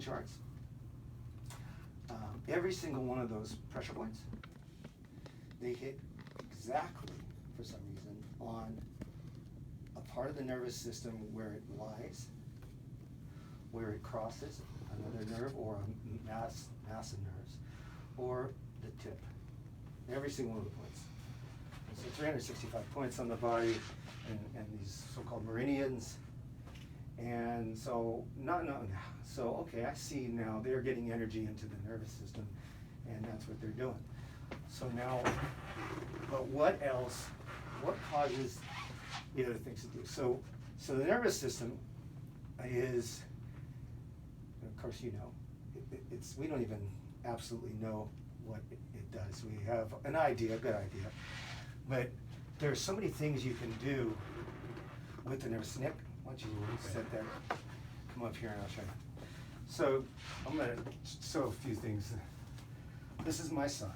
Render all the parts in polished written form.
charts. Every single one of those pressure points, they hit exactly, for some reason, on a part of the nervous system where it lies, where it crosses another nerve or a mass of nerves, or the tip. Every single one of the points. And so 365 points on the body, and these so-called meridians. And so, okay, I see now they're getting energy into the nervous system, and that's what they're doing. So now, but what else, what causes the other things to do? So the nervous system is, of course you know, we don't even absolutely know what it does. We have an idea, a good idea, but there's so many things you can do with the nervous. Nick, why don't you sit there, come up here and I'll show you. So I'm going to show a few things. This is my son,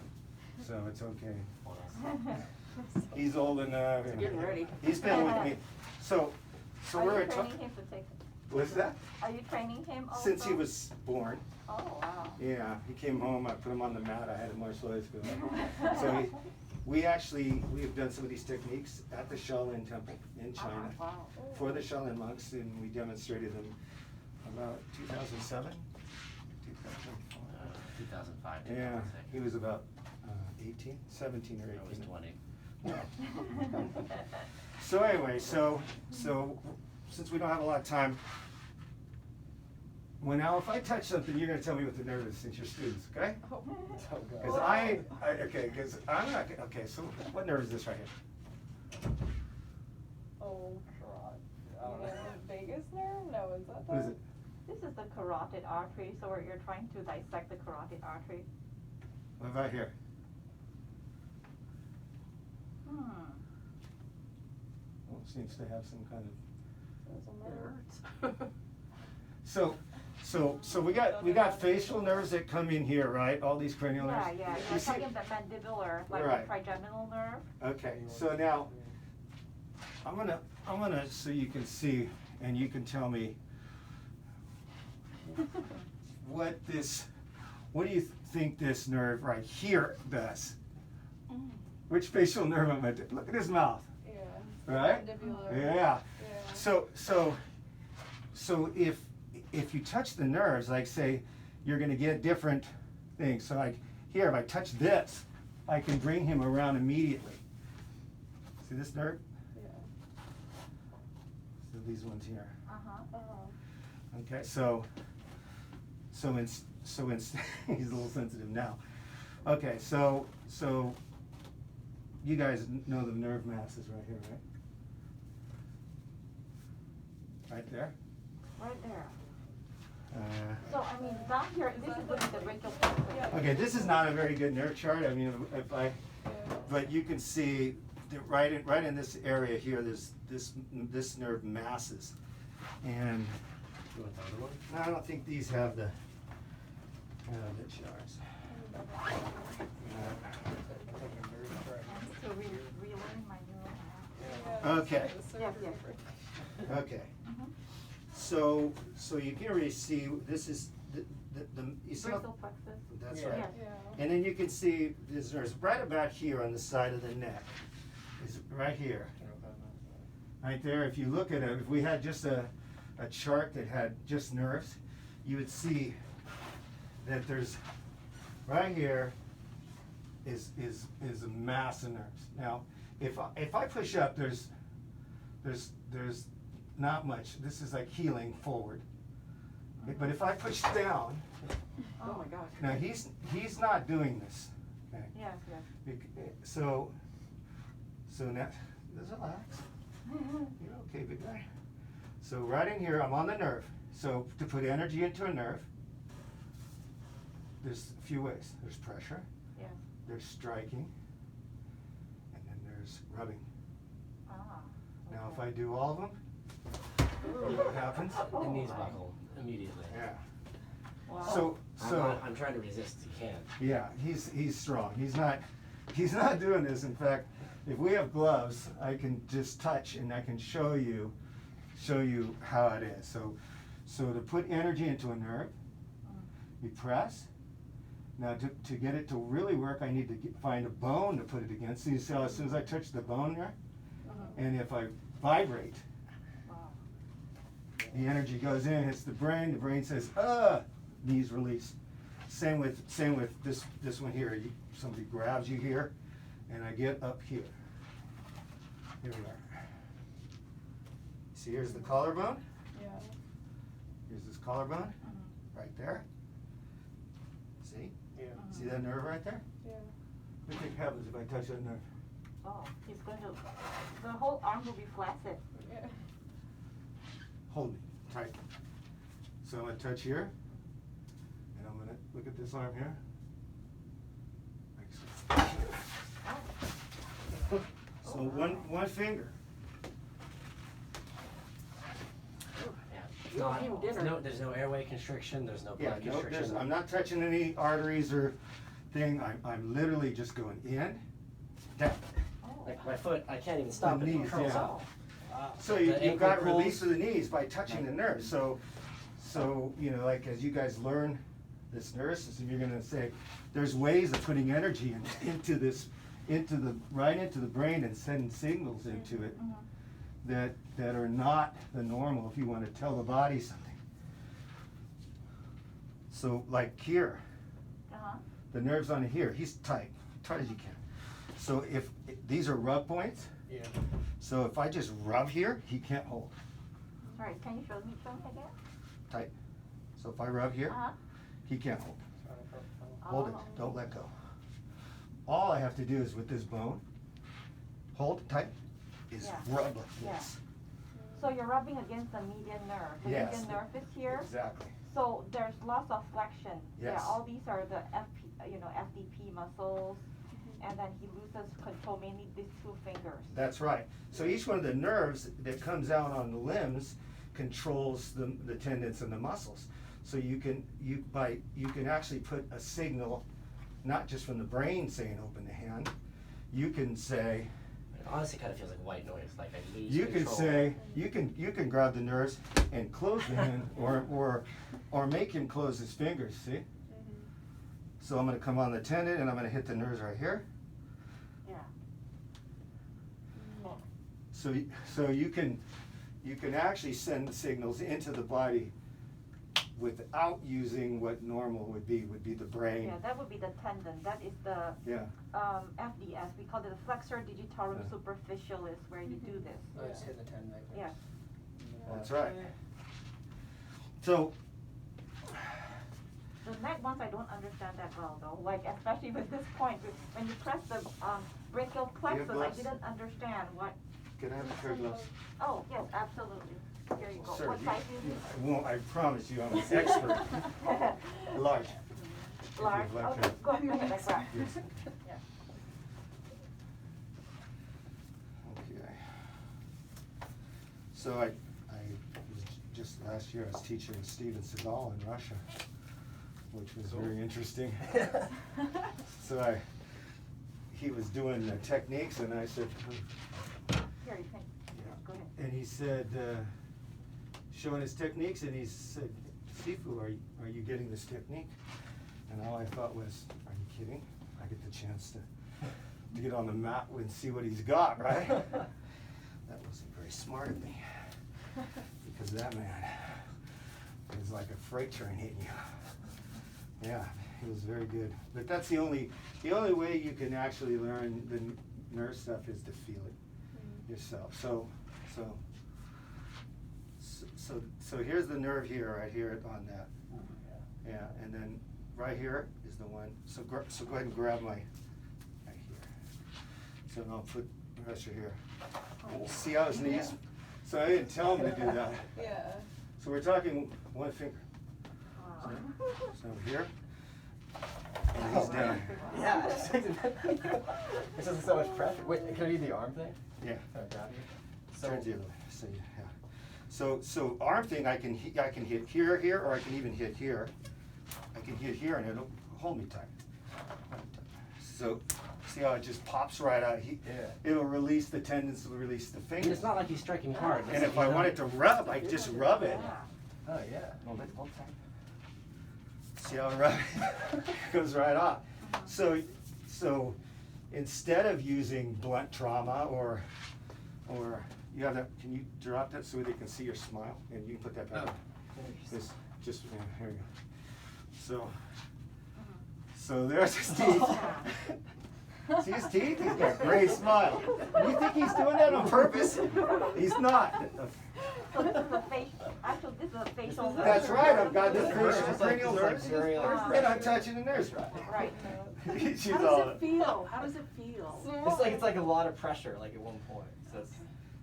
so it's okay. He's old enough. Getting ready. He's been with me. So Are we're you training him to take? What's that? Are you training him also? Since he was born. Oh, wow. Yeah, he came home, I put him on the mat, I had him martial arts school. So we have done some of these techniques at the Shaolin Temple in China for the Shaolin monks, and we demonstrated them about 2007, 2005, yeah, he was about 18, 17 or 18. I was 20. Yeah. So anyway, so since we don't have a lot of time, if I touch something, you're going to tell me what the nerve is, since you're students, okay? Because because I'm not, okay, so what nerve is this right here? Oh, God. The vagus nerve? No, is that What is it? This is the carotid artery, so you're trying to dissect the carotid artery. What about here? Well, it seems to have some kind of. It hurts. So we got facial nerves that come in here, right? All these cranial nerves. Yeah. You're talking about mandibular, like Right. the trigeminal nerve. Okay, so now I'm gonna so you can see and you can tell me what do you think this nerve right here does? Which facial nerve am I? Look at his mouth. Yeah. Right? Mandibular. Yeah. So if you touch the nerves, like say, you're going to get different things. So like here, if I touch this, I can bring him around immediately. See this nerve? Yeah. So these ones here. Okay, so he's a little sensitive now. Okay, so you guys know the nerve masses right here, right? Right there? Right there. So, I mean, down here, this is going to be the brachial plexus. Okay, this is not a very good nerve chart. I mean, but you can see that right in this area here, there's this nerve masses, and You want the other one? no, I don't think these have the charts. So relearn my neural math. Okay. Yes. Okay. So you can already see this is the you see how, Brachial plexus. that's Yeah. right. Yeah. And then you can see this nerve right about here on the side of the neck. Is right here. Right there. If you look at it, if we had just a chart that had just nerves, you would see that there's right here is a mass of nerves. Now, if I push up, there's not much. This is like healing forward. But if I push down, Oh my gosh. now he's not doing this. Okay. Yes. So now just relax. You're okay, big guy. So right in here, I'm on the nerve. So to put energy into a nerve, there's a few ways. There's pressure. Yes. There's striking, and then there's rubbing. Now if I do all of them, what happens? The knees buckle immediately. Yeah. Wow. So I'm trying to resist. You can't. yeah, he's strong. He's not doing this. In fact, if we have gloves, I can just touch and I can show you how it is. So to put energy into a nerve, you press. Now to get it to really work, I need to find a bone to put it against. So you see how as soon as I touch the bone there, and if I vibrate, the energy goes in, hits the brain says, knees release. Same with this one here. Somebody grabs you here, and I get up here. Here we are. See, here's the collarbone. Yeah. Here's this collarbone, right there. See? Yeah. See that nerve right there? Yeah. What do you think happens if I touch that nerve? Oh, he's going to, the whole arm will be flaccid. Yeah. Hold me tight. So I'm gonna touch here, and I'm gonna look at this arm here. Like so. So one finger. Yeah. There's no airway constriction, there's no blood constriction. I'm not touching any arteries or thing. I'm literally just going in, down. Like my foot, I can't even stop The it, it knees, curls yeah. out. So The you've ankle got pulls. release of the knees by touching the nerve. So you know, like as you guys learn this nervous system, you're gonna say, there's ways of putting energy into the brain and sending signals into it that are not the normal if you want to tell the body something. So like here, the nerves on here, he's tight as you can. So if these are rub points, Yeah. so if I just rub here, he can't hold. Sorry, can you show me again? Tight. So if I rub here, he can't hold. Hold it, don't let go. All I have to do is with this bone, hold it tight, is rub like this. So you're rubbing against the median nerve. The Yes. median nerve is here. Exactly. So there's lots of flexion. Yes. Yeah, all these are the FDP muscles, and then he loses control mainly these two fingers. That's right. So each one of the nerves that comes out on the limbs controls the tendons and the muscles. So you can actually put a signal, not just from the brain saying open the hand. You can say. It honestly kind of feels like white noise, like I lose You control. can say you can grab the nerves and close the hand, or make him close his fingers. See. So I'm going to come on the tendon and I'm going to hit the nerves right here. Yeah. So you can actually send the signals into the body without using what normal would be the brain. Yeah, that would be the tendon. That is the FDS. We call it the flexor digitorum superficialis, where you do this. I just hit the tendon right there. Yeah. That's right. So the neck ones I don't understand that well though. Like especially with this point, when you press the brachial plexus, I gloves? didn't understand what. can I have a pair of gloves? Oh yes, absolutely. Here you go. Sir, What size is it? I won't. I promise you, I'm an expert. Large. Large. Like Okay, that. go ahead like that. Yes. Yeah. Okay. So I was just last year I was teaching Steven Seagal in Russia, which was very interesting. So he was doing the techniques, and I said, Here you can. Go ahead. and he said, showing his techniques, and he said, Sifu, are you getting this technique? And all I thought was, are you kidding? I get the chance to get on the mat and see what he's got, right? That wasn't very smart of me, because that man is like a freight train hitting you. Yeah, he was very good. But that's the only way you can actually learn the nerve stuff is to feel it yourself. So here's the nerve here, right here on that. Yeah, and then right here is the one. So go ahead and grab my right here. So I'll put the rest of here. See how his knees? So I didn't tell him to do that. Yeah. So we're talking one finger. Wow. So here. And he's down. Yeah, this is so much pressure. Wait, can I do the arm thing? Yeah. Can I grab you? Turn the other way. So yeah. So arm thing, I can hit here, or I can even hit here. I can hit here, and it'll hold me tight. So see how it just pops right out. It'll release the tendons, it'll release the I mean, fingers. it's not like he's striking hard. And if I want it to rub, I just rub it. Oh yeah. Hold it tight. See how it goes right off. So instead of using blunt trauma or you have that, can you drop that so they can see your smile? And you can put that back. Just yeah, here you go. So there's his teeth. See his teeth? He's got a great smile. You think he's doing that on purpose? He's not. So this is a facial, actually this is a facial nerve. That's right, I've got this facial like cranial this, nerve, like, and I'm touching the nerves. Right. She's How all, does it feel? How does it feel? It's like a lot of pressure, like at one point. So it's,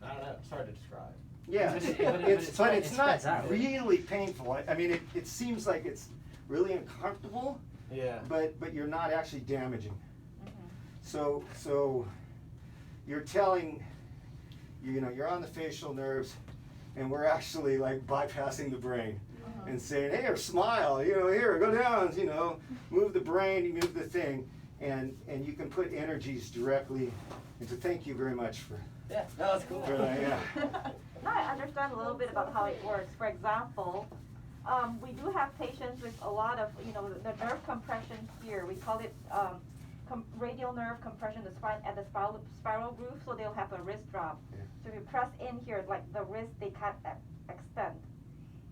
I don't know, it's hard to describe. yeah, But it's it not spreads out. really painful. I mean, it seems like it's really uncomfortable, Yeah. but you're not actually damaging. Mm-hmm. So you're telling, you know, you're on the facial nerves, and we're actually like bypassing the brain and saying, hey, or smile, you know, here, go down, you know, move the brain, you move the thing, and you can put energies directly into. Thank you very much for Yeah, no, that's cool. that, yeah. Now I understand a little bit about how it works. For example, we do have patients with a lot of, you know, the nerve compression here. We call it radial nerve compression at the spiral groove, so they'll have a wrist drop. Yeah. So if you press in here, like the wrist, they can't extend.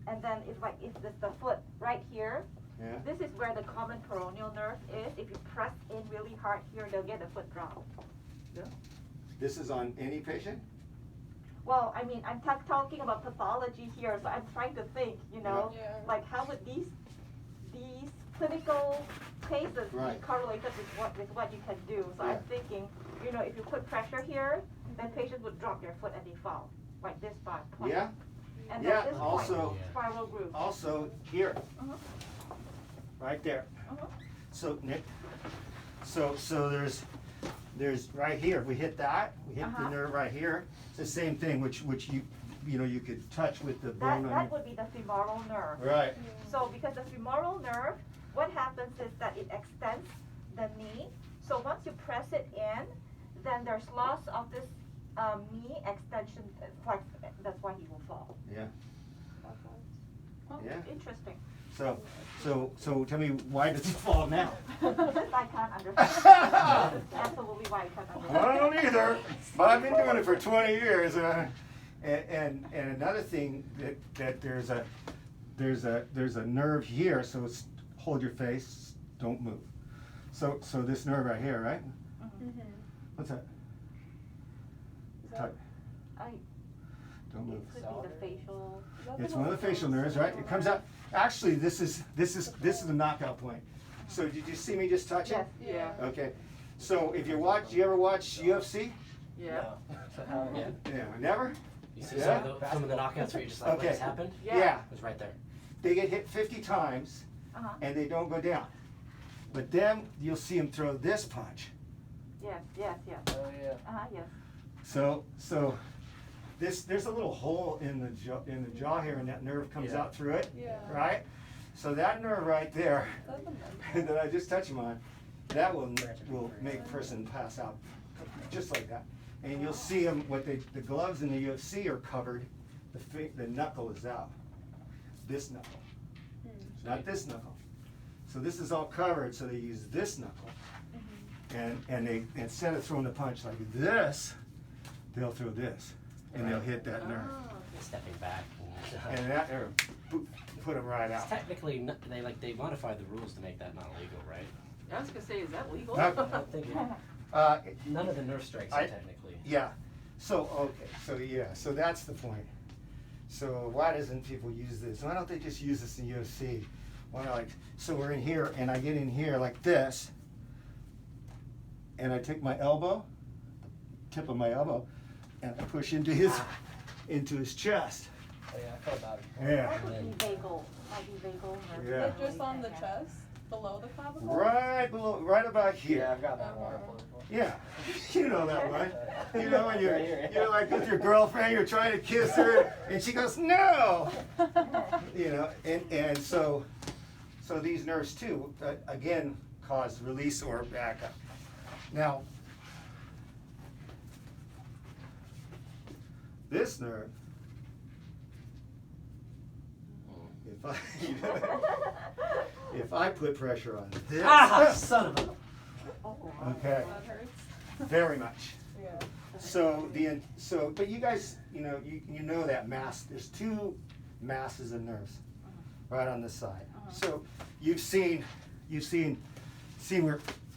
And then it's like, if it's the foot right here, Yeah. this is where the common peroneal nerve is. If you press in really hard here, they'll get a foot drop. This is on any patient? Well, I mean, I'm talking about pathology here, so I'm trying to think, you know, Yeah. like how would these clinical cases Right. be correlated with what you can do? So Yeah. I'm thinking, you know, if you put pressure here, then patients would drop their foot and they fall, like this point. Yeah. And Yeah, then this also- point, spiral groove. Also here, Uh-huh. right there. Uh-huh. So Nick, so there's right here. We hit that. We hit the Uh-huh. nerve right here. It's the same thing, which you know you could touch with the bone on That your. would be the femoral nerve. Right. So because the femoral nerve, what happens is that it extends the knee. So once you press it in, then there's loss of this knee extension flex. That's why he will fall. Yeah. Oh, Yeah. Interesting. So tell me, why does he fall now? This I can't understand. Absolutely why I can't understand. I don't either, but I've been doing it for 20 years. And another thing that there's a nerve here, so it's, hold your face, don't move. So this nerve right here, right? Mm-hmm. What's that? Don't move. It could be the facial. It's one of the facial nerves, right? It comes out. Actually, this is the knockout point. So did you see me just touch it? Yes. Yeah. Okay. So if you ever watch UFC? Yeah. Yeah. Yeah. Never? You see Yeah. some of the knockouts where you're just like, Okay. what just happened? Yeah. It was right there. They get hit 50 times Uh-huh. and they don't go down. But then you'll see them throw this punch. Yes. Oh, yeah. Yes. So there's a little hole in the jaw here, and that nerve comes Yeah. out through it, Yeah. right? So that nerve right there That's amazing. that I just touched him on, that will make a person pass out just like that. And you'll see them, the gloves in the UFC are covered, the knuckle is out. This knuckle, not this knuckle. So this is all covered, so they use this knuckle. And they, instead of throwing the punch like this, they'll throw this, and they'll hit that nerve. Stepping back. And that nerve, put them right It's out. technically, they modified the rules to make that not legal, right? I was gonna say, is that legal? That- I don't think none of the nerve strikes are technically. Yeah, so, okay, so that's the point. So why doesn't people use this? Why don't they just use this in UFC? Why like, so we're in here, and I get in here like this, and I take my elbow, tip of my elbow, and I push into his chest. Oh, yeah, I felt about it. Yeah. That would be vagal. Might be vagal nerve. Yeah. Is it just on the chest, below the clavicle? Right below, right about Yeah, here. I've got that water before. Yeah, you know that one. You know when Right here. you're like with your girlfriend, you're trying to kiss her, and she goes, no! You know, and so these nerves too, again, cause release or backup. Now, this nerve, if I, if I put pressure on this, Ah, son of a. okay, That hurts. very much. Yeah. So but you guys, you know that mass. There's two masses of nerves, right on the side. So you've seen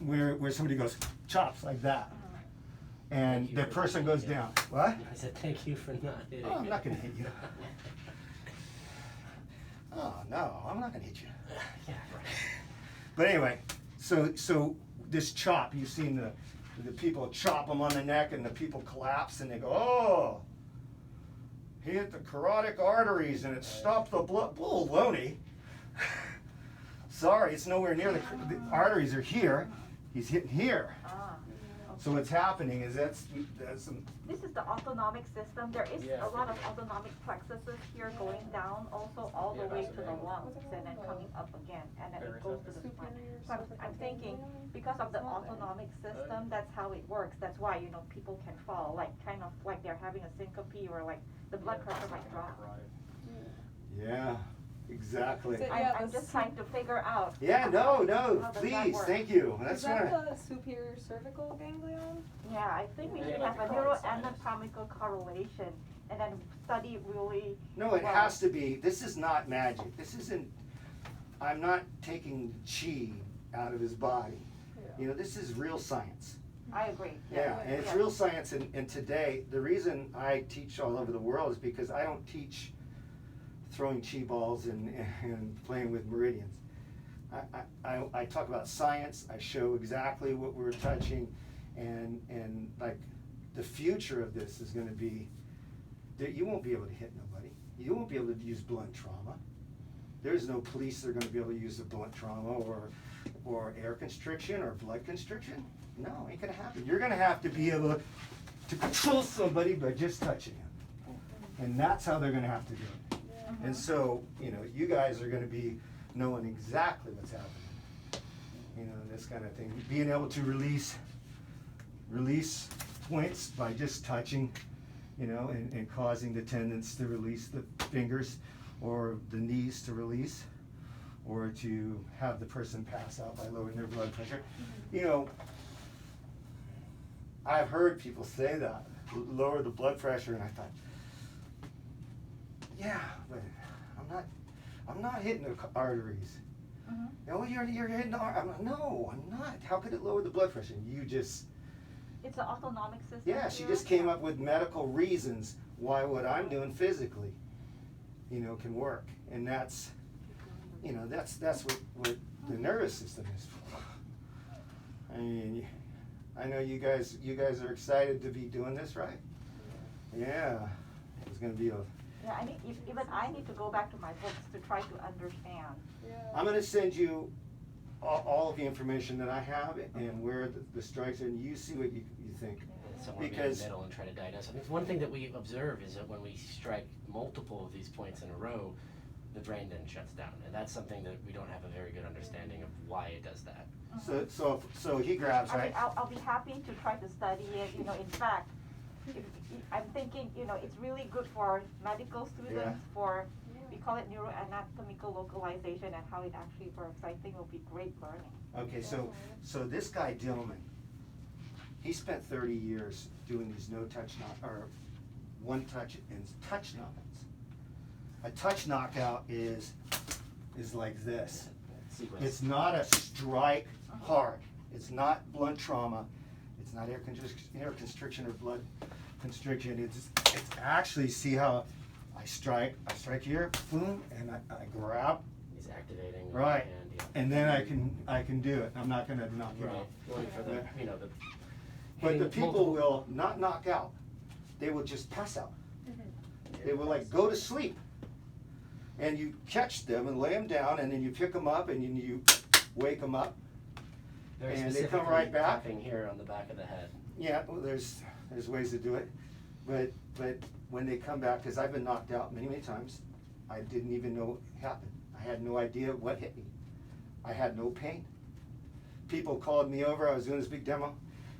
where somebody goes chops like that, and Thank you the for person not goes hitting down. it. What? I said thank you for not hitting Oh, I'm it. not gonna hit you. Oh no, I'm not gonna hit you. Yeah, right. But anyway, so this chop, you've seen the people chop them on the neck, and the people collapse, and they go, oh, he hit the carotid arteries, and it stopped the blood. Baloney. Sorry, it's nowhere near the arteries are here. He's hitting here. Ah. So what's happening is that's some. This is the autonomic system. There is Yeah. a lot of autonomic plexuses here going down also all the Yeah, way that's to the amazing. lungs and then coming up again and then Very it goes to the spine. Superior So I'm cervical thinking ganglion. because of the It's not there. autonomic system, that's how it works. That's why, people can fall, like kind of like they're having a syncope or like the blood pressure might drop. Yeah, exactly. So- I'm, Yeah, I'm the just trying to figure out. Yeah, no, how does that please, work? thank you. Is That's that right. the superior cervical ganglion? Yeah, I think we Yeah, should like have a the carotid sinus. neuroanatomical correlation and then study really. No, it well. has to be. This is not magic. This isn't. I'm not taking chi out of his body. This is real science. I agree. Yeah, and it's Yeah. real science. And today, the reason I teach all over the world is because I don't teach throwing chi balls and playing with meridians. I talk about science. I show exactly what we're touching, and like the future of this is going to be that you won't be able to hit nobody. You won't be able to use blunt trauma. There's no police that are going to be able to use the blunt trauma or air constriction or blood constriction. No, ain't going to happen. You're going to have to be able to control somebody by just touching him. And that's how they're going to have to do it. And so, you guys are going to be knowing exactly what's happening. This kind of thing. Being able to release points by just touching, and causing the tendons to release the fingers or the knees to release, or to have the person pass out by lowering their blood pressure. I've heard people say that, lower the blood pressure, and I thought, yeah, but I'm not hitting the arteries. No, you're hitting the arteries. No, I'm not. How could it lower the blood pressure? You just. It's an autonomic system. Yeah, she here. just came up with medical reasons why what I'm doing physically, can work, and that's what the nervous system is for. I mean, I know you guys are excited to be doing this, right? Yeah, it's gonna be a. Yeah, even I need to go back to my books to try to understand. I'm gonna send you all of the information that I have and where the strikes are, and you see what you think. Somewhere in the Because- middle and try to diagnose. I mean, one thing that we observe is that when we strike multiple of these points in a row, the brain then shuts down, and that's something that we don't have a very good understanding of why it does that. So he grabs, I mean, right? I'll be happy to try to study it. In fact, I'm thinking, it's really good for medical students Yeah. for, we call it neuroanatomical localization and how it actually works. I think it will be great learning. Okay, so this guy Dillman, he spent 30 years doing these no-touch or one-touch and touch knockouts. A touch knockout is like this. Sequence. It's not a strike hard. It's not blunt trauma. It's not air constriction or blood constriction. It's actually, see how I strike here, boom, and I grab, He's activating. right, And, yeah. and then I can do it. I'm not gonna knock you Right. out. Going for the, the. But the hitting people multiple- will not knock out. They will just pass out. They will like go to sleep. And you catch them and lay them down, and then you pick them up and you wake them up. Very and they come specifically right back. tapping here on the back of the head. Yeah, well, there's ways to do it, but when they come back, because I've been knocked out many times, I didn't even know it happened. I had no idea what hit me. I had no pain. People called me over. I was doing this big demo.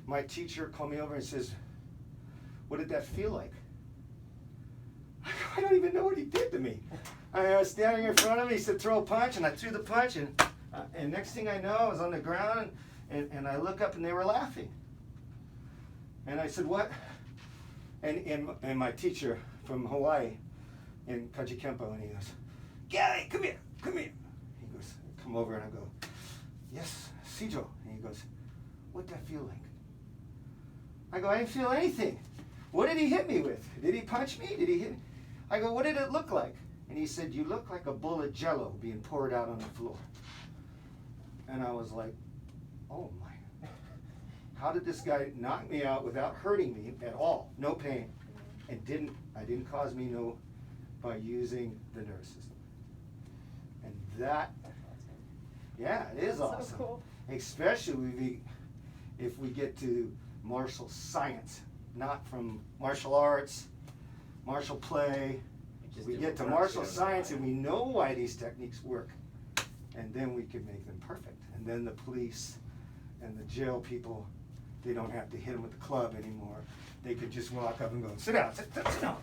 My teacher called me over and says, "What did that feel like?" I don't even know what he did to me. I was standing in front of him. He said, "Throw a punch," and I threw the punch, and And next thing I know, I was on the ground, and I look up and they were laughing. And I said, what? And my teacher from Hawaii in Kajikempo, and he goes, Gerry, come here. He goes, come over, and I go, yes, Sijo. And he goes, what'd that feel like? I go, I didn't feel anything. What did he hit me with? Did he punch me? Did he hit me? I go, what did it look like? And he said, you look like a bowl of Jell-O being poured out on the floor. And I was like, oh my. How did this guy knock me out without hurting me at all? No pain. And I didn't cause me no by using the nervous system. And that, yeah, it is That's so awesome. cool. Especially if we get to martial science, not from martial arts, martial play. Just We do get to what works, martial we don't science know and we know why these techniques work. And then we can make them perfect. And then the police and the jail people, they don't have to hit them with the club anymore. They could just walk up and go, sit down, sit down.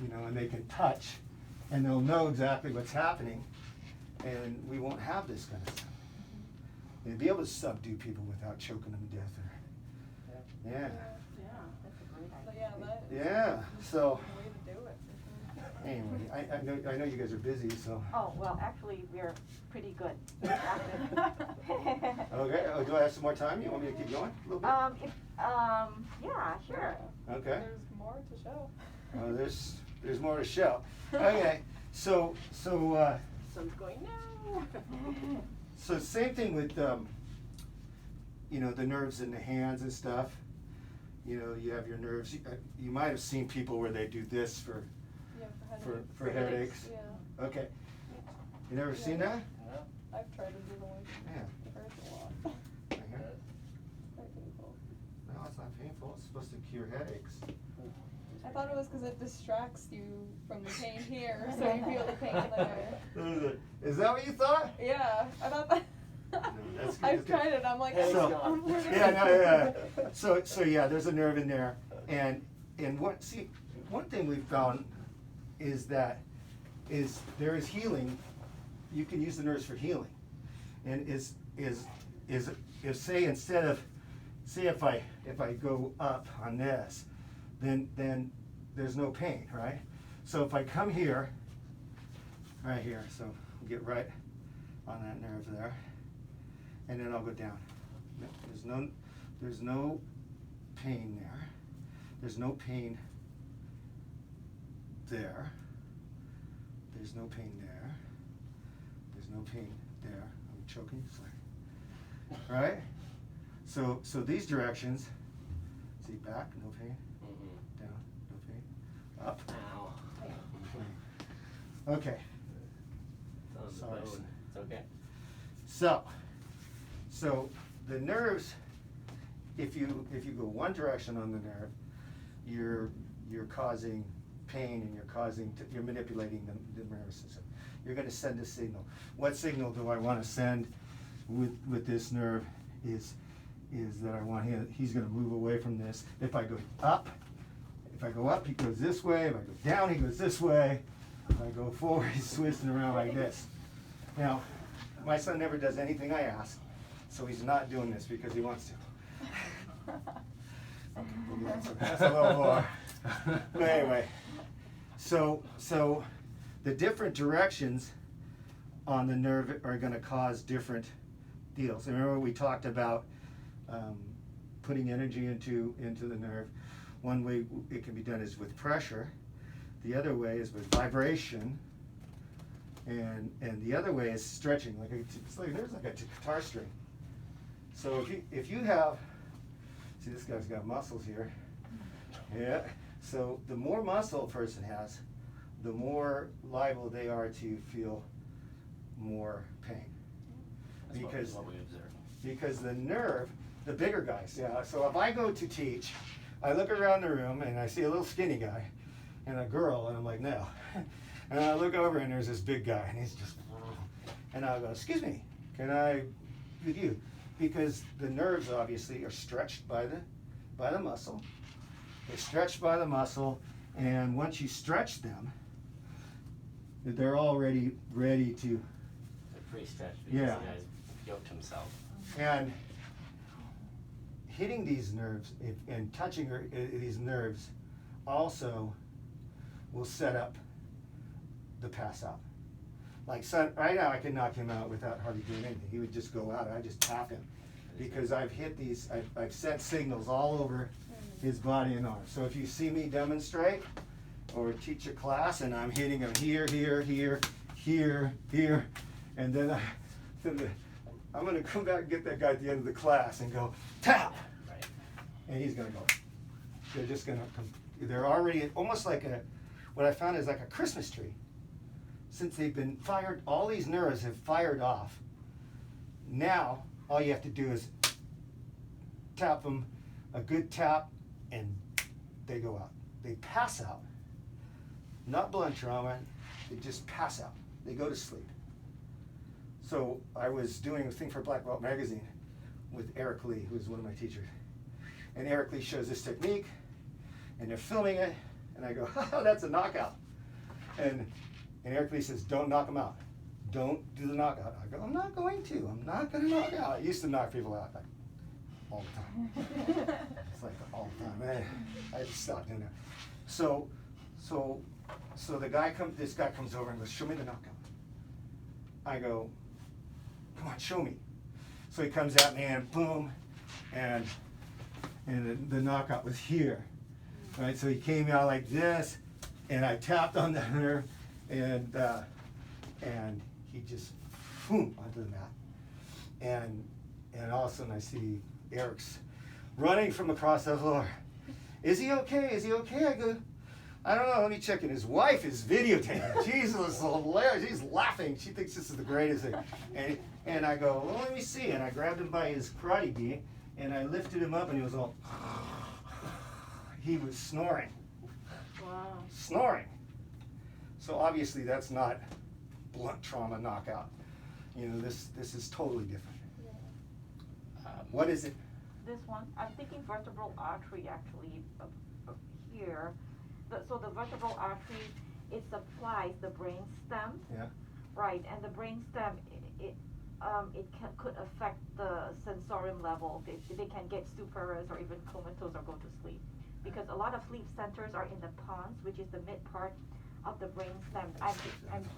You know, and they can touch, and they'll know exactly what's happening, and we won't have this kind of stuff. And be able to subdue people without choking them to death. Or, yeah. Yeah, that's a great But idea. yeah, that is Yeah. So the way to do it. For sure. anyway, I know you guys are busy, so. Oh, well, actually, we're pretty good. Okay. Oh, do I have some more time? You want me to keep going a little bit? Yeah, sure. Okay. There's more to show. Oh, there's more to show. Okay. So Sun's going now. So same thing with you know, the nerves in the hands and stuff. You know, you have your nerves. You might have seen people where they do this for Yeah, for headaches. Yeah. Okay. You never Yeah. seen that? No. I've tried to do the one. Yeah. It hurts a lot. Right here? Quite painful. No, it's not painful. It's supposed to cure headaches. I thought it was because it distracts you from the pain here, so you feel the pain there. Is that what you thought? Yeah, I thought that. that's good, I've that's good. tried it. I'm like, Headache's So- gone. Yeah, no, yeah. So yeah, there's a nerve in there, and one thing we've found is that there is healing. You can use the nerves for healing, and is say instead of if I go up on this, then there's no pain, right? So if I come here, right here, so we'll get right on that nerve there, and then I'll go down. There's no pain there. There's no pain there. There's no pain there. There's no pain there. I'm choking, sorry. Right? So these directions, see back, no pain. Mhm. Down, no pain. Up, Ow. pain. Okay. It's on the Sorry. bone. It's okay. So the nerves, if you go one direction on the nerve, you're causing pain, and you're manipulating the nervous system. You're going to send a signal. What signal do I want to send with this nerve is that I want he's going to move away from this. If I go up, he goes this way. If I go down, he goes this way. If I go forward, he's twisting around like this. Now, my son never does anything I ask, so he's not doing this because he wants to. Okay, maybe that's a little more. But anyway, so the different directions on the nerve are going to cause different deals. And remember we talked about putting energy into the nerve. One way it can be done is with pressure. The other way is with vibration. And the other way is stretching. It's like there's like a guitar string. So if you have, see this guy's got muscles here. Yeah. So the more muscle a person has, the more liable they are to feel more pain. That's what we observe. Because the nerve, the bigger guys, yeah. So if I go to teach, I look around the room and I see a little skinny guy and a girl, and I'm like, no. And I look over and there's this big guy, and he's just, and I'll go, excuse me, can I with you? Because the nerves obviously are stretched by the muscle. They're stretched by the muscle, and once you stretch them, they're already ready to pre-stretched because Yeah. the guy's yoked himself. And hitting these nerves and touching these nerves also will set up the pass out. Like right now I could knock him out without hardly doing anything. He would just go out. I just tap him because I've hit these. I've sent signals all over his body and arm. So if you see me demonstrate or teach a class and I'm hitting him here, here, here, here, here, and then I'm going to come back and get that guy at the end of the class and go tap, Right. and he's going to go. They're just going to come. They're already almost like what I found is like a Christmas tree. Since they've been fired, all these nerves have fired off. Now, all you have to do is tap them, a good tap, and they go out. They pass out. Not blunt trauma, they just pass out. They go to sleep. So I was doing a thing for Black Belt Magazine with Eric Lee, who's one of my teachers. And Eric Lee shows this technique, and they're filming it, and I go, oh, that's a knockout. And Eric Lee says, don't knock him out. Don't do the knockout. I go, I'm not going to. I'm not going to knock out. I used to knock people out like all the time. It's like all the time. I just stopped doing that. So this guy comes over and goes, show me the knockout. I go, come on, show me. So he comes at me and boom, and the knockout was here, right? So he came out like this, and I tapped on the nerve, and he just boom onto the mat, and all of a sudden I see Eric's running from across the floor. Is he okay? Is he okay? I go, I don't know, let me check in. His wife is videotaping. Jesus, hilarious. She's laughing. She thinks this is the greatest thing. And I go, well, let me see. And I grabbed him by his karate gi, and I lifted him up, and he was all, he was snoring. Wow. Snoring. So obviously that's not blunt trauma knockout. You know, this is totally different. What is it? This one, I'm thinking vertebral artery actually here. So the vertebral artery, it supplies the brain stem. Yeah. Right, and the brain stem, could affect the sensorium level. They can get stuporous or even comatose or go to sleep. Because a lot of sleep centers are in the pons, which is the mid part of the brain stem.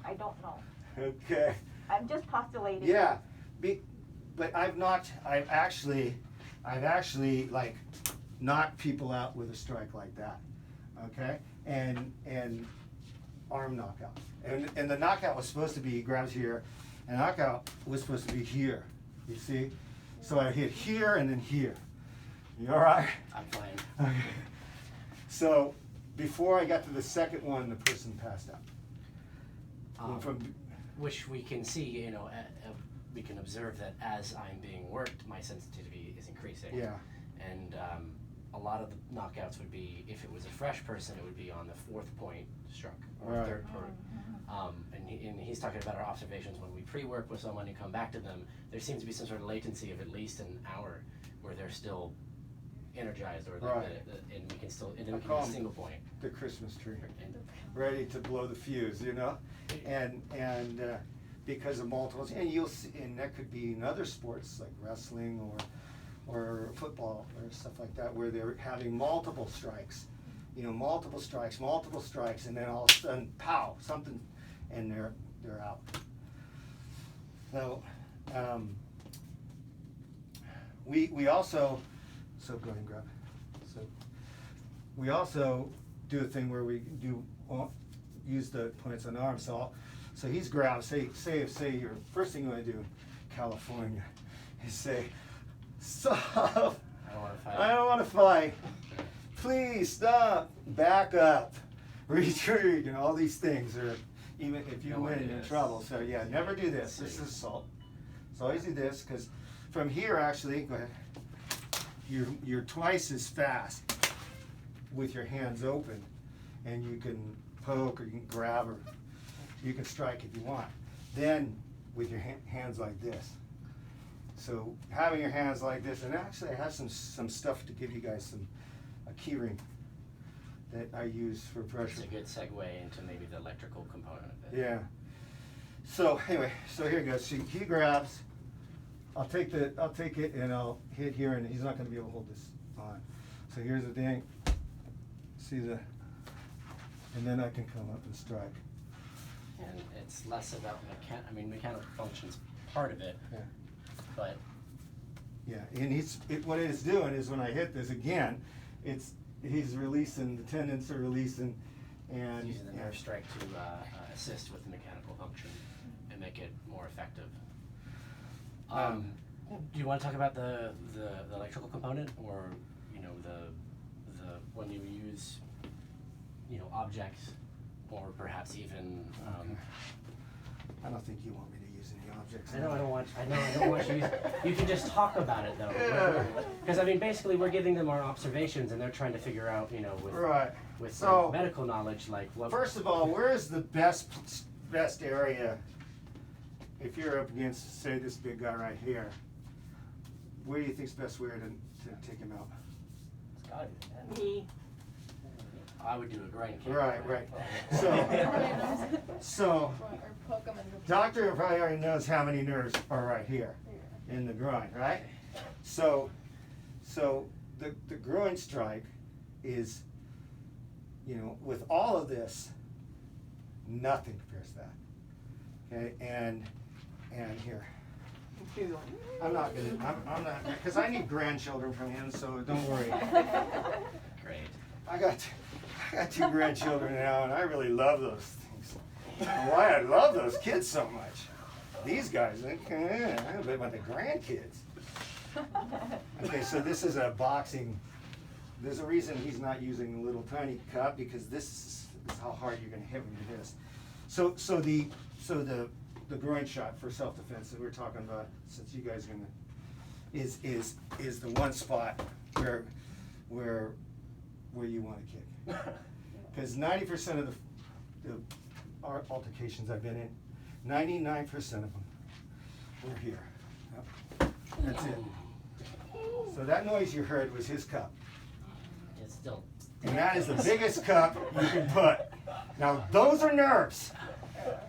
I don't know. Okay. I'm just postulating. Yeah, but I've actually like knocked people out with a strike like that, okay? And arm knockout. And the knockout was supposed to be, he grabs here, and knockout was supposed to be here, you see? So I hit here and then here. You all right? I'm fine. Okay. So before I got to the second one, the person passed out. Which we can see, you know, we can observe that as I'm being worked, my sensitivity is increasing. Yeah. And a lot of the knockouts would be, if it was a fresh person, it would be on the fourth point struck or Right. third point. And he's talking about our observations when we pre-work with someone and come back to them. There seems to be some sort of latency of at least an hour where they're still energized, or Right. and we can still, and then I we can call get a them single point. The Christmas tree, And ready to blow the fuse, you know? And because of multiples, and you'll see, and that could be in other sports like wrestling or football or stuff like that, where they're having multiple strikes, you know, multiple strikes, and then all of a sudden, pow, something, and they're out. So, we also, so go ahead and grab it. So, we also do a thing where we use the points on the arm. So he's grabbed. Say your first thing you want to do in California is say, stop. I don't want to fight. Please stop. Back up. Retreat. And all these things are, even if you win, you're in trouble. So yeah, never do this. This is assault. So always do this, because from here actually, go ahead. You're twice as fast with your hands open, and you can poke or you can grab or you can strike if you want. Then with your hands like this. So having your hands like this, and actually I have some stuff to give you guys, a key ring that I use for pressure. It's a good segue into maybe the electrical component of it. Yeah. So anyway, so here it goes. He grabs. I'll take it and I'll hit here, and he's not going to be able to hold this on. So here's the thing. See and then I can come up and strike. And it's less about mechanical function's part of it, Yeah. but Yeah, and what it's doing is when I hit this again, he's releasing, the tendons are releasing, and using the nerve strike to assist with the mechanical function and make it more effective. Do you want to talk about the electrical component, or the when you use objects, or perhaps even I don't think you want me to use any objects. I don't want you to use, you can just talk about it though. Because basically we're giving them our observations and they're trying to figure out, with Right. with So, medical knowledge, like what. First of all, where is the best area if you're up against, say, this big guy right here? Where do you think's the best way to take him out? It's gotta be the head. Me. I would do a groin kick. Right. So Or poke 'em in the. doctor probably already knows how many nerves are right here in the groin, right? So the groin strike is, with all of this, nothing compares to that. Okay, and here. I'm not, because I need grandchildren from him, so don't worry. Great. I got 2 grandchildren now, and I really love those things. Why I love those kids so much. These guys, I don't know about the grandkids. Okay, so this is a boxing. There's a reason he's not using a little tiny cup, because this is how hard you're going to hit when you hit this. So the groin shot for self-defense that we're talking about, since you guys are going to, is the one spot where you want to kick. Because 90% of the altercations I've been in, 99% of them were here. Yep. That's it. So that noise you heard was his cup. It's still. And that is the biggest cup you can put. Now those are nerves.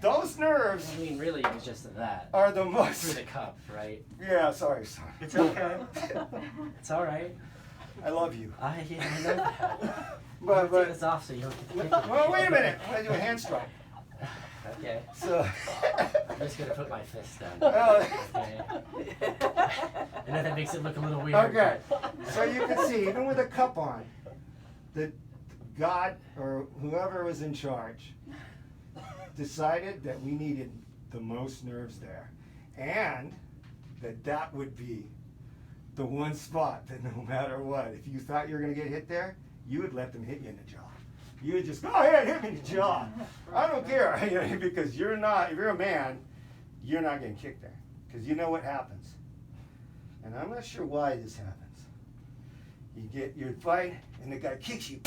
Those nerves Really, it was just that. are the Through most. the cup, right? Yeah, sorry. It's okay. It's all right. I love you. I know that. But Take this off so you don't get the kick in. well, wait a minute. I do a hand strike. Okay. So. I'm just gonna put my fist down. Oh. Okay. I know that makes it look a little weird. Okay, so you can see, even with a cup on, that God or whoever was in charge decided that we needed the most nerves there, and that would be the one spot that no matter what, if you thought you were going to get hit there, you would let them hit you in the jaw. You would just go ahead, hit me in the jaw. I don't care, because if you're a man, you're not getting kicked there, because you know what happens. And I'm not sure why this happens. You fight, and the guy kicks you.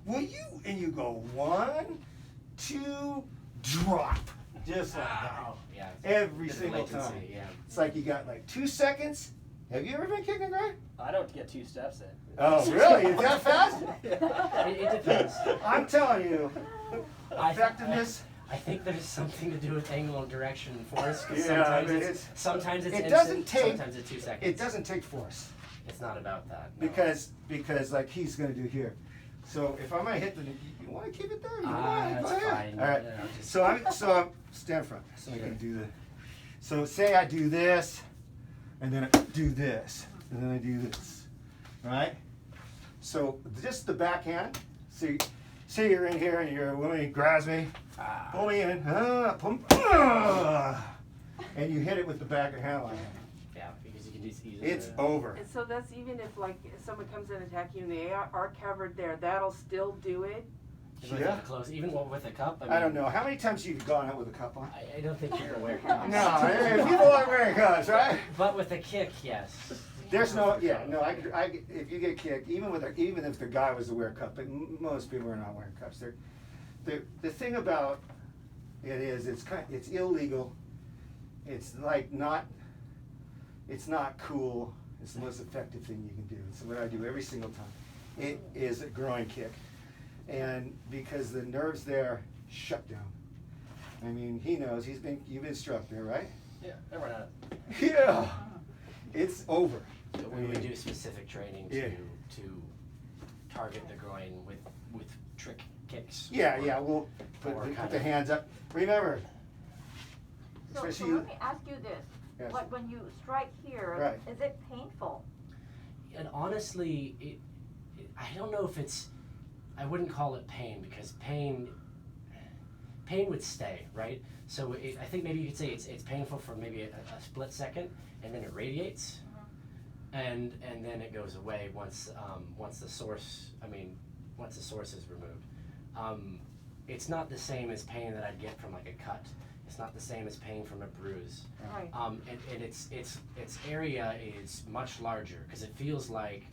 Will you? And you go 1, 2, drop, just like that. Oh, yeah. Every There's single latency, time. Yeah. It's like you got like 2 seconds. Have you ever been kicking, right? I don't get 2 steps in. Oh, really? Is that fast? It depends. I'm telling you, I- effectiveness. I think there's something to do with angle and direction and force. 'Cause Yeah, sometimes but sometimes it's it instant, doesn't take- sometimes it's 2 seconds. It doesn't take force, It's not about that. No. because like he's gonna do here. So if I'm gonna hit you want to keep it there? You want? That's Go ahead. fine. All right. No, just- So I'm stand front. So I can do the. So say I do this, and then I do this, and then I do this, right? So just the backhand. See, say you're in here and your woman grabs me, pull me in, and you hit it with the back of hand like that. Yeah, because you can just use It's over. And so that's even if someone comes in and attack you and they are covered there, that'll still do it? Yeah. Close, even with a cup. I don't know. How many times have you gone out with a cup on? I don't think you're aware. Cups. No, people aren't wearing cups, right? But with a kick, yes. There's no, if you get kicked, even if the guy was to wear a cup, but most people are not wearing cups. The thing about it is, it's illegal. It's not cool. It's the most effective thing you can do. It's what I do every single time. It is a groin kick, and because the nerves there shut down. I mean, he knows, you've been struck there, right? Yeah, everyone had it. Yeah, it's over. So we would do specific training to target the groin with trick kicks. Yeah, we'll put the hands up. Remember, So especially let me ask you this, Yes. like when you strike here, Right. is it painful? And honestly, I don't know if it's, I wouldn't call it pain, because pain would stay, right? So I think maybe you could say it's painful for maybe a split second, and then it radiates, and then it goes away once the source is removed. It's not the same as pain that I'd get from like a cut. It's not the same as pain from a bruise. Right. And its area is much larger, because it feels like,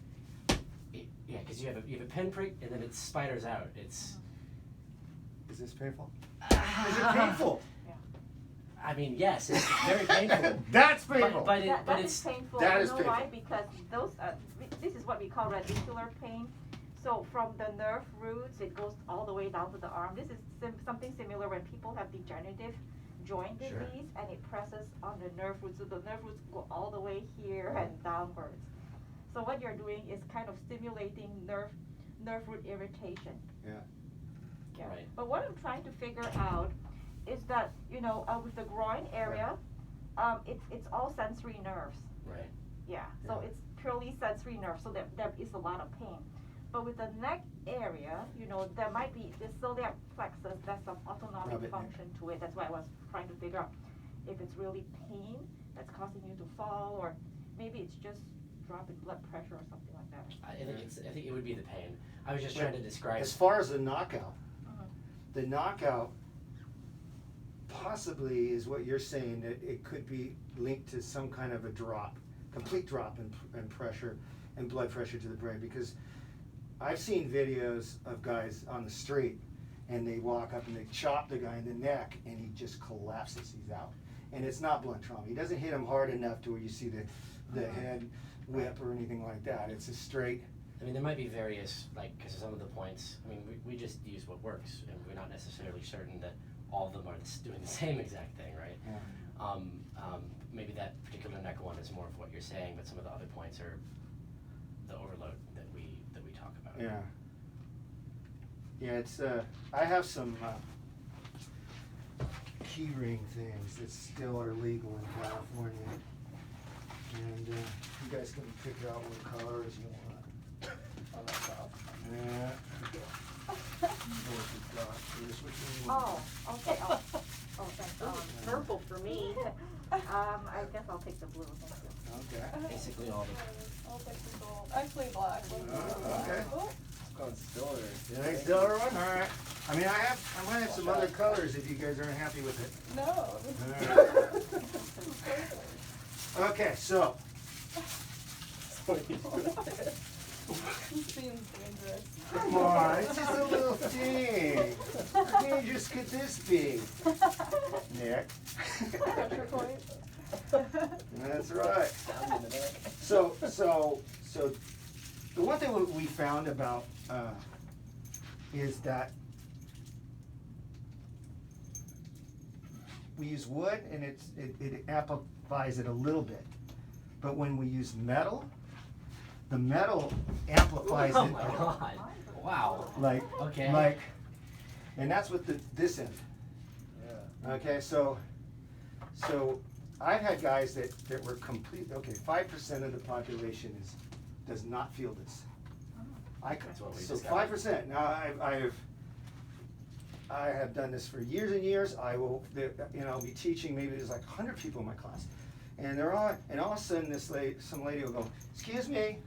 because you have a pinprick and then it spiders out. It's. Is this painful? Is it painful? I mean, yes, it's very painful. That's painful. But That it's is painful. that You is know why? Because those this is what we call radicular pain. So from the nerve roots, it goes all the way down to the arm. This is something similar when people have degenerative joint Sure. disease, and it presses on the nerve roots. So the nerve roots go all the way here and downwards. So what you're doing is kind of stimulating nerve root irritation. Yeah. Yeah. Right. But what I'm trying to figure out is that, with the groin area, it's all sensory nerves. right. Yeah. So it's purely sensory nerves. So there is a lot of pain. But with the neck area, there might be the celiac plexus. There's some Rub autonomic it, function to it. That's why I was trying to figure out if it's really pain that's causing you to fall, or maybe it's just drop in blood pressure or something like that. I think it would be the pain. I was just trying to describe. As far as the knockout, Mhm. the knockout possibly is what you're saying, that it could be linked to some kind of a complete drop in pressure and blood pressure to the brain, because I've seen videos of guys on the street and they walk up and they chop the guy in the neck and he just collapses, he's out. And it's not blunt trauma. He doesn't hit him hard enough to where you see the head whip or anything like that. It's a straight. I mean, there might be various, because some of the points, I mean, we just use what works, and we're not necessarily certain that all of them are doing the same exact thing, right? Yeah. Maybe that particular neck one is more of what you're saying, but some of the other points are the overload that we talk about. Yeah. Yeah, it's I have some key ring things that still are legal in California, and you guys can pick out what colors you want. On that top. Yeah. What you've got. Here's what you want. Oh, okay. Oh, thanks. Purple for me. I guess I'll take the blue. Thank you. Okay. Basically all the. I'll take the gold. Actually, black. Okay. Oh, It's going stiller. The next dollar one, all right. I mean, I might have some other colors if you guys aren't happy with it. no. Okay, so This seems dangerous. come on, it's just a little thing. You can't just get this big, Nick. Pressure point. That's right. So the one thing we found about is that we use wood and it amplifies it a little bit, but when we use metal, the metal amplifies Oh it my God! Wow. like Okay. and that's what this end. Yeah. Okay, so I've had guys that were complete. Okay, 5% of the population does not feel this. That's what we So discovered. 5%. Now I have done this for years and years. I'll be teaching. Maybe there's like 100 people in my class, and all of a sudden some lady will go, "Excuse me,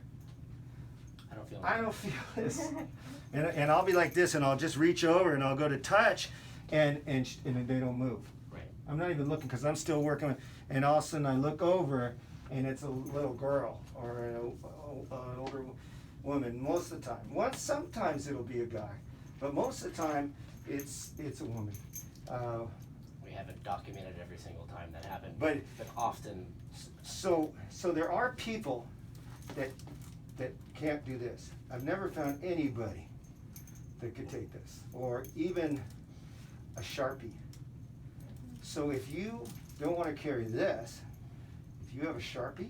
I don't feel this," and I'll be like this, and I'll just reach over and I'll go to touch, and they don't move. Right. I'm not even looking because I'm still working, and all of a sudden I look over and it's a little girl or an older woman most of the time. Sometimes it'll be a guy, but most of the time it's a woman. We haven't documented every single time that happened, But- often. So there are people that can't do this. I've never found anybody that could take this, or even a Sharpie. So if you don't want to carry this, if you have a Sharpie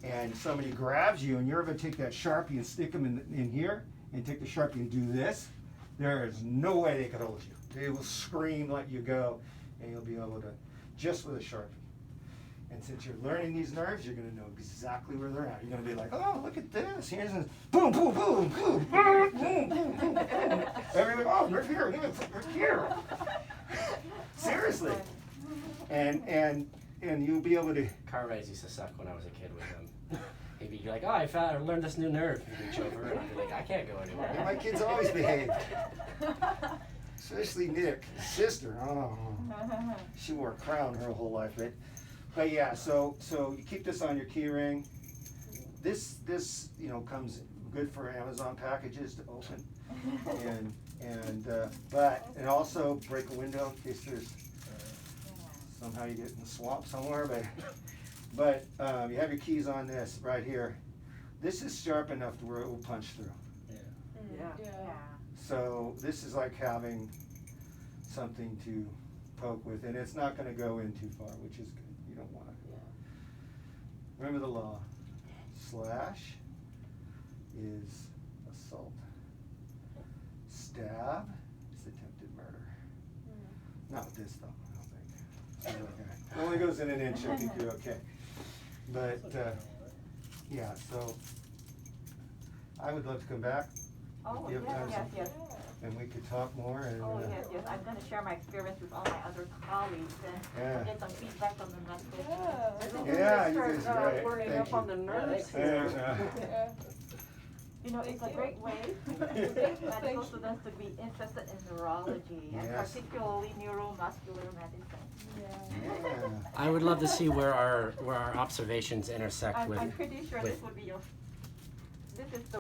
and somebody grabs you and you're going to take that Sharpie and stick them in here and take the Sharpie and do this, there is no way they could hold you. They will scream, let you go, and you'll be able to, just with a Sharpie. And since you're learning these nerves, you're going to know exactly where they're at. You're going to be like, oh, look at this. Here's this. Boom, boom, boom, boom, boom, boom, boom, boom. Everybody, oh, nerve here, nerve here. Seriously. And you'll be able to. Car rides used to suck when I was a kid with him. He'd be like, oh, I learned this new nerve. He'd reach over and I'd be like, I can't go anywhere. And my kids always behaved. Especially Nick, his sister. Oh, she wore a crown her whole life, right? But yeah, so you keep this on your key ring. This comes good for Amazon packages to open, but also break a window in case there's somehow you get in the swamp somewhere. But you have your keys on this right here. This is sharp enough to where it will punch through. Yeah. So this is like having something to poke with, and it's not going to go in too far, which is good. You don't want to. Remember the law. Slash is assault. Stab is attempted murder. Not with this though, I don't think. Okay. It only goes in an inch, I think you're okay. But yeah, so I would love to come back. Oh, if you have time yes. and we could talk more. And, Oh, yes. I'm going to share my experience with all my other colleagues and get some feedback from the medical. Yeah, you Start guys are great. learning Thank up on the you. nerves Thanks, here. You know, it's a great way to get medical students to be interested in neurology, and Yes. particularly neuromuscular medicine. Yeah. I would love to see where our observations intersect I'm with pretty sure with this would be your